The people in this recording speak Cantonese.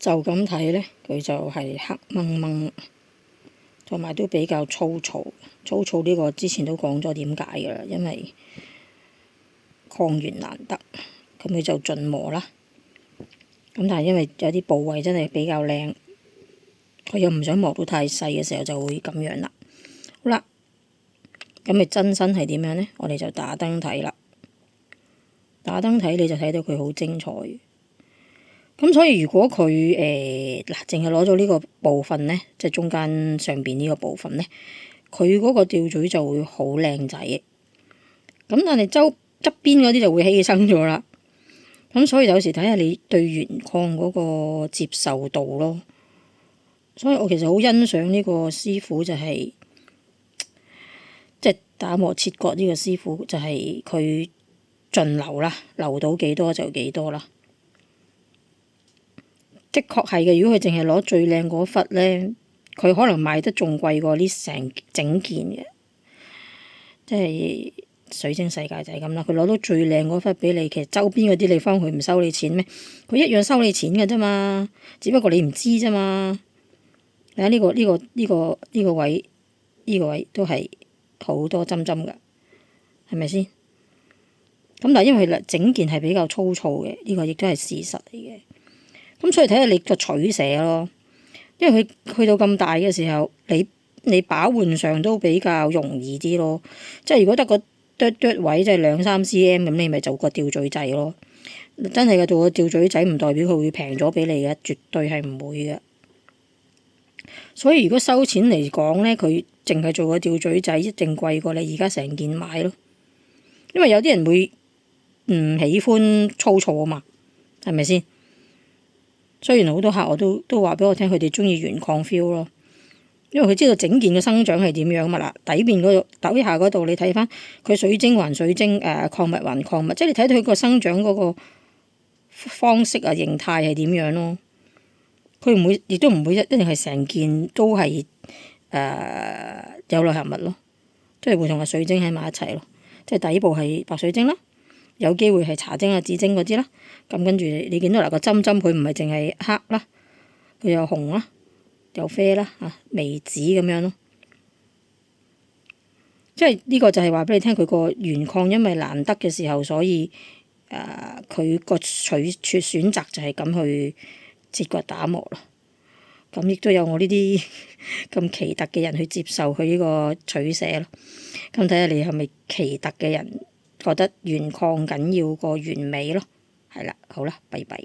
就咁睇呢，佢就係黑掹掹，同埋都比較粗糙。粗糙呢個之前都講咗點解㗎啦，因為抗原難得，咁佢就盡磨啦。咁但係因為有啲部位真係比較靚，佢又唔想磨到太細嘅時候就會咁樣啦。好啦，咁咪真身係點樣呢？我哋就打燈睇啦。打燈睇你就睇到佢好精彩。咁所以如果佢淨係攞咗呢個部分呢，即係中間上邊呢個部分呢，佢嗰個吊嘴就會好靚仔。咁但係側邊嗰啲就會犧牲咗啦。咁所以有時睇下你對原礦嗰個接受度咯。所以我其實好欣賞呢個師傅，就係即係打磨切割呢個師傅，就係佢盡留啦，留到幾多就幾多啦。的確係嘅，如果佢淨係攞最靚嗰忽呢，佢可能賣得仲貴過呢成整件嘅。即係水晶世界就係咁啦，佢攞到最靚嗰忽俾你，其實周邊嗰啲地方佢唔收你錢咩？佢一樣收你錢嘅啫嘛，只不過你唔知啫嘛。睇下呢個位，呢個位都係好多針針㗎，係咪先？咁但係因為佢整件係比較粗糙嘅，呢個亦都係事實嚟嘅。咁所以睇下你個取捨咯，因為佢去到咁大嘅時候，你把玩上都比較容易啲咯。即係如果得個嘟位，即係2-3 cm 咁，你咪做個吊嘴仔咯。真係嘅，做個吊嘴仔唔代表佢會平咗俾你嘅，絕對係唔會嘅。所以如果收錢嚟講呢，佢淨係做個吊嘴仔一定貴過你而家成件買咯。因為有啲人會唔喜歡粗糙啊嘛，係咪先？雖然好多客我都話俾我聽，佢哋中意原礦 feel 咯，因為佢知道整件嘅生長係點樣嘛。嗱，底邊嗰度底下嗰度你睇翻佢水晶還水晶，礦物還礦物，即係你睇到佢個生長嗰個方式啊、形態係點樣咯。佢唔會，亦都唔會一定係成件都係有內含物咯，即係會同個水晶喺埋一齊咯。即係底部係白水晶啦，有機會係茶晶啊、紫晶嗰啲啦。咁跟住你見到嗱個針針，佢唔係淨係黑啦，佢有紅啦，有啡啦嚇，微紫咁樣咯。即係呢個就係話俾你聽，佢個原礦因為難得嘅時候，所以佢個選擇就係咁去切割打磨啦。咁亦都有我呢啲咁奇特嘅人去接受佢呢個取捨咯。咁睇下你係咪奇特嘅人，覺得原礦緊要過完美咯。係啦，好啦，拜拜。